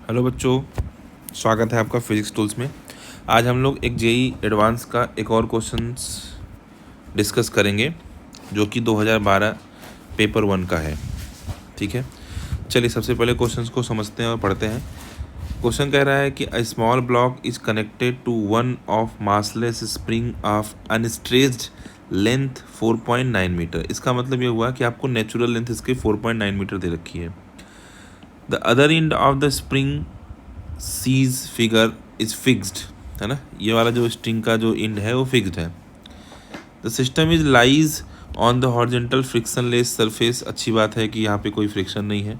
Hello बच्चों, स्वागत है आपका फिजिक्स टूल्स में। आज हम लोग एक जेई एडवांस का एक और क्वेश्चंस डिस्कस करेंगे जो कि 2012 पेपर 1 का है। ठीक है, चलिए सबसे पहले क्वेश्चंस को समझते हैं और पढ़ते हैं। क्वेश्चन कह रहा है कि a small block is connected to one of massless spring of unstressed length 4.9 metre. इसका मतलब ये हुआ कि आपको नेचुरल लेंथ इसकी 4.9 मीटर दे रखी है। The other end of the spring sees figure is fixed, है ना। ये वाला जो स्ट्रिंग का जो एंड है वो फिक्स्ड है। The system is lies on the horizontal frictionless surface. अच्छी बात है कि यहाँ पे कोई फ्रिक्शन नहीं है।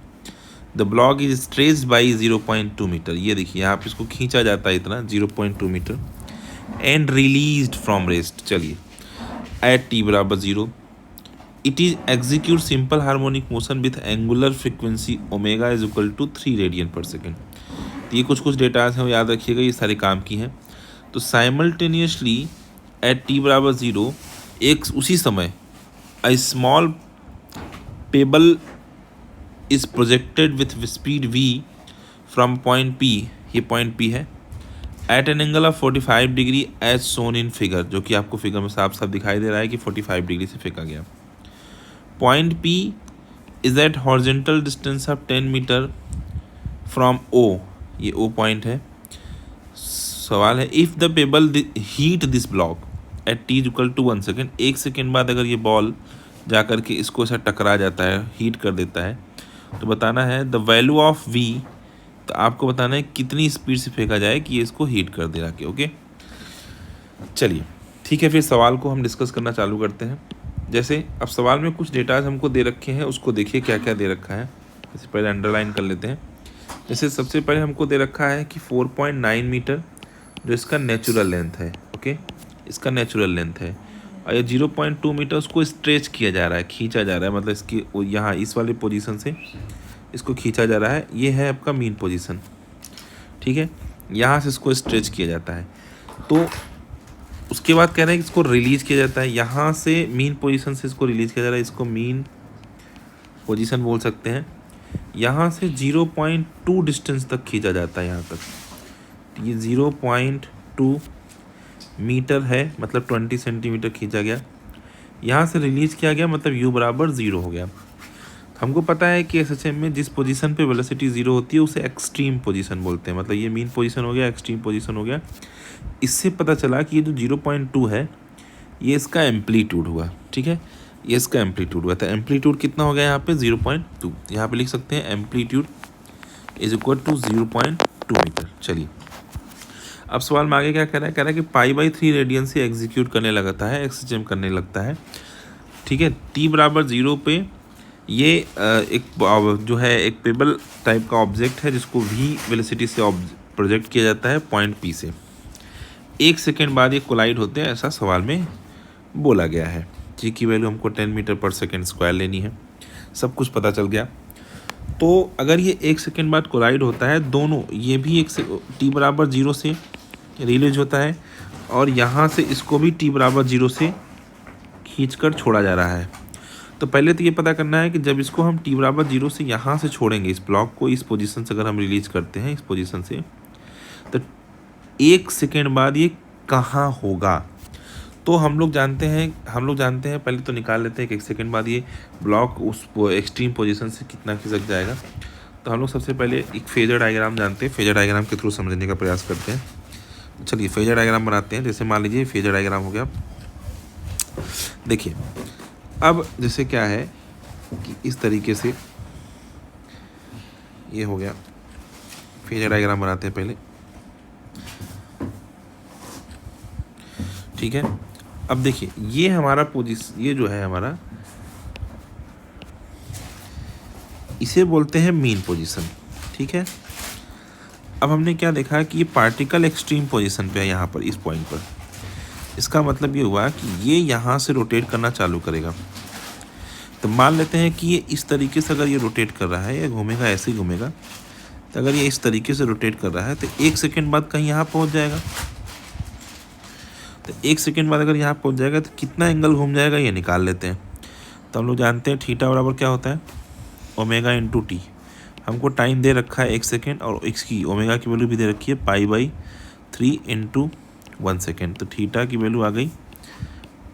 The block is stretched by 0.2 metre. ये देखिए यहाँ पे इसको खींचा जाता है इतना 0.2 metre. And released from rest. चलिए एट टी बराबर 0 it is execute simple harmonic motion with angular frequency omega is equal to 3 radian per second. तो ये कुछ डेटाज हैं, वो याद रखिएगा, ये सारे काम की हैं। तो साइमल्टेनियसली एट टी बराबर 0 एक उसी समय a small pebble is projected with speed v from point p, ये पॉइंट p है, at an angle of 45 degree as shown in figure, जो कि आपको फिगर में साफ साफ दिखाई दे रहा है कि 45 डिग्री से फेंका गया। Point p is at horizontal distance of 10 metre from o, ये ओ पॉइंट है। सवाल है if the pebble hit this block at t equal to 1 second. 1 second बाद अगर ये बॉल जा कर के इसको ऐसा टकरा जाता है, हीट कर देता है, तो बताना है द वैल्यू ऑफ v। तो आपको बताना है कितनी स्पीड से फेंका जाए कि ये इसको हीट कर दे रहा के। ओके, चलिए ठीक है, फिर सवाल को हम डिस्कस करना चालू करते हैं। जैसे अब सवाल में कुछ डेटाज हमको दे रखे हैं, उसको देखिए क्या क्या दे रखा है। जैसे पहले अंडरलाइन कर लेते हैं। जैसे सबसे पहले हमको दे रखा है कि 4.9 मीटर जो इसका नेचुरल लेंथ है। ओके, इसका नेचुरल लेंथ है, और ये 0.2 मीटर उसको स्ट्रेच किया जा रहा है, खींचा जा रहा है, मतलब इसकी यहाँ इस वाले पोजीशन से इसको खींचा जा रहा है। ये है आपका मीन पोजीशन, ठीक है, यहाँ से इसको स्ट्रेच किया जाता है। तो उसके बाद कह रहे हैं कि इसको रिलीज किया जाता है, यहाँ से मीन पोजीशन से इसको रिलीज किया जा रहा है, इसको मीन पोजीशन बोल सकते हैं। यहाँ से 0.2 डिस्टेंस तक खींचा जाता है यहाँ तक। ये 0.2 मीटर है, मतलब 20 सेंटीमीटर खींचा गया। यहाँ से रिलीज किया गया, मतलब u बराबर 0 हो गया। हमको पता है कि एसएचएम में जिस पोजीशन पे वेलोसिटी 0 होती है उसे एक्सट्रीम पोजीशन बोलते हैं। मतलब ये मीन पोजीशन हो गया, एक्सट्रीम पोजीशन हो गया। इससे पता चला कि ये जो 0.2 है ये इसका एम्पलीट्यूड हुआ। ठीक है, ये इसका एम्पलीट्यूड हुआ था। एम्पलीट्यूड कितना हो गया यहाँ पे 0.2। यहाँ पे लिख सकते हैं amplitude is equal to 0.2 metre. चलिए अब सवाल में आगे क्या कह रहा है, कह रहा है कि π/3 रेडियन से एग्जीक्यूट करने लगता है, एक्सचेंज करने लगता है। ठीक है, t बराबर 0 पे ये एक जो है एक पेबल टाइप का ऑब्जेक्ट है जिसको v वेलोसिटी से प्रोजेक्ट किया जाता है पॉइंट p से। 1 सेकेंड बाद ये कोलाइड होते हैं, ऐसा सवाल में बोला गया है। जी की वैल्यू हमको 10 मीटर पर सेकेंड स्क्वायर लेनी है, सब कुछ पता चल गया। तो अगर ये 1 सेकेंड बाद कोलाइड होता है, दोनों ये भी t बराबर 0 से रिलीज होता है, और यहाँ से इसको भी t बराबर 0 से खींचकर छोड़ा जा रहा है। तो पहले तो ये पता करना है कि जब इसको हम t बराबर 0 से यहाँ से छोड़ेंगे, इस ब्लॉक को इस पोजीशन से अगर हम रिलीज करते हैं इस पोजीशन से, तो 1 सेकेंड बाद ये कहाँ होगा। तो हम लोग जानते हैं पहले तो निकाल लेते हैं कि 1 सेकेंड बाद ये ब्लॉक उस एक्सट्रीम पोजीशन से कितना खिसक जाएगा। तो हम लोग सबसे पहले एक फेजर डायग्राम जानते हैं, फेजर डायग्राम के थ्रू समझने का प्रयास करते हैं। चलिए फेजर डायग्राम बनाते हैं। जैसे मान लीजिए फेजर डायग्राम हो गया। देखिए अब जैसे क्या है कि इस तरीके से ये हो गया, फेजर डायग्राम बनाते हैं पहले। ठीक है, अब देखिए ये हमारा पोजीशन, ये जो है हमारा, इसे बोलते हैं मीन पोजीशन। ठीक है, अब हमने क्या देखा कि ये पार्टिकल एक्सट्रीम पोजीशन पे है, यहाँ पर इस पॉइंट पर। इसका मतलब ये हुआ कि ये यहाँ से रोटेट करना चालू करेगा। तो मान लेते हैं कि ये इस तरीके से अगर ये रोटेट कर रहा है, या घूमेगा, ऐसे ही घूमेगा। तो अगर ये इस तरीके से रोटेट कर रहा है तो 1 सेकेंड बाद कहीं यहाँ पहुँच जाएगा। तो 1 सेकेंड बाद अगर यहाँ पहुँच जाएगा तो कितना एंगल घूम जाएगा ये निकाल लेते हैं। तो हम लोग जानते हैं थीटा बराबर क्या होता है, ओमेगा इंटू टी। हमको टाइम दे रखा है 1 सेकेंड और इसकी ओमेगा की वैल्यू भी दे रखी है π/3 इंटू 1 सेकेंड। तो थीटा की वैल्यू आ गई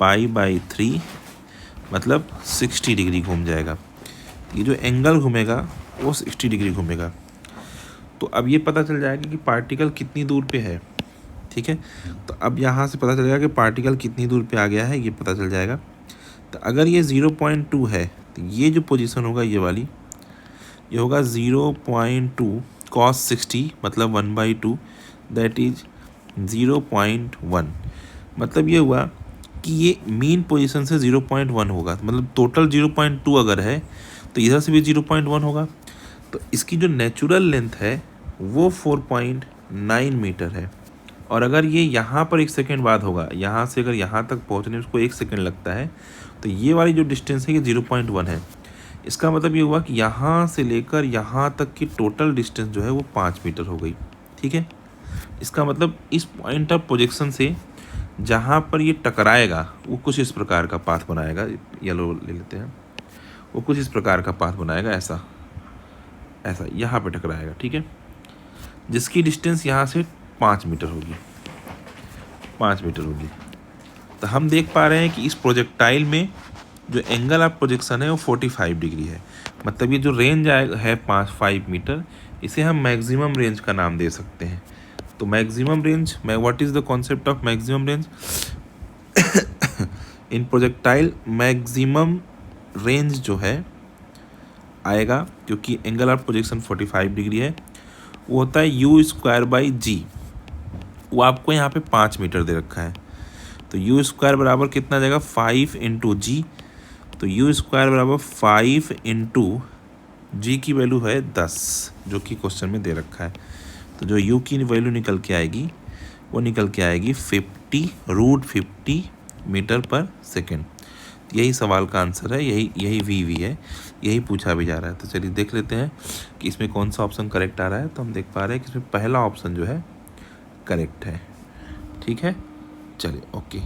π/3 मतलब 60 डिग्री घूम जाएगा। ये जो एंगल घूमेगा वो 60 डिग्री घूमेगा। तो अब ये पता चल जाएगा कि पार्टिकल कितनी दूर पे है। ठीक है, तो अब यहाँ से पता चलेगा कि पार्टिकल कितनी दूर पे आ गया है, ये पता चल जाएगा। तो अगर ये 0.2 है तो ये जो पोजीशन होगा ये वाली, ये होगा 0.2 cos 60 मतलब 1/2 दैट इज 0.1। मतलब ये हुआ कि ये मीन पोजीशन से 0.1 होगा, मतलब टोटल 0.2 अगर है तो इधर से भी 0.1 होगा। तो इसकी जो नेचुरल लेंथ है वो 4.9 मीटर है। और अगर ये यहाँ पर 1 सेकेंड बाद होगा, यहाँ से अगर यहाँ तक पहुँचने में उसको 1 सेकेंड लगता है, तो ये वाली जो डिस्टेंस है ये 0.1 है। इसका मतलब ये हुआ कि यहाँ से लेकर यहाँ तक की टोटल डिस्टेंस जो है वो 5 मीटर हो गई। ठीक है, इसका मतलब इस पॉइंट ऑफ प्रोजेक्शन से जहाँ पर ये टकराएगा वो कुछ इस प्रकार का पाथ बनाएगा। येलो ले लेते हैं, वो कुछ इस प्रकार का पाथ बनाएगा, ऐसा ऐसा यहाँ पे टकराएगा। ठीक है, जिसकी डिस्टेंस यहाँ से 5 मीटर होगी, 5 मीटर होगी। तो हम देख पा रहे हैं कि इस प्रोजेक्टाइल में जो एंगल ऑफ प्रोजेक्शन है वो 45 डिग्री है। मतलब ये जो रेंज है 5 मीटर, इसे हम मैक्सिमम रेंज का नाम दे सकते हैं। तो maximum range, what is the concept of maximum range in projectile? Maximum range जो है आएगा, क्योंकि एंगल ऑफ प्रोजेक्शन 45 डिग्री है, वो होता है u²/g। वो आपको यहाँ पे 5 मीटर दे रखा है। तो u² बराबर कितना जाएगा 5 इंटू जी। तो u² बराबर 5 इंटू जी की वैल्यू है 10, जो कि क्वेश्चन में दे रखा है। तो जो u की वैल्यू निकल के आएगी वो निकल के आएगी 50√50 मीटर पर सेकेंड। यही सवाल का आंसर है, यही वी है, यही पूछा भी जा रहा है। तो चलिए देख लेते हैं कि इसमें कौन सा ऑप्शन करेक्ट आ रहा है। तो हम देख पा रहे हैं कि इसमें पहला ऑप्शन जो है करेक्ट है। ठीक है, चलिए ओके।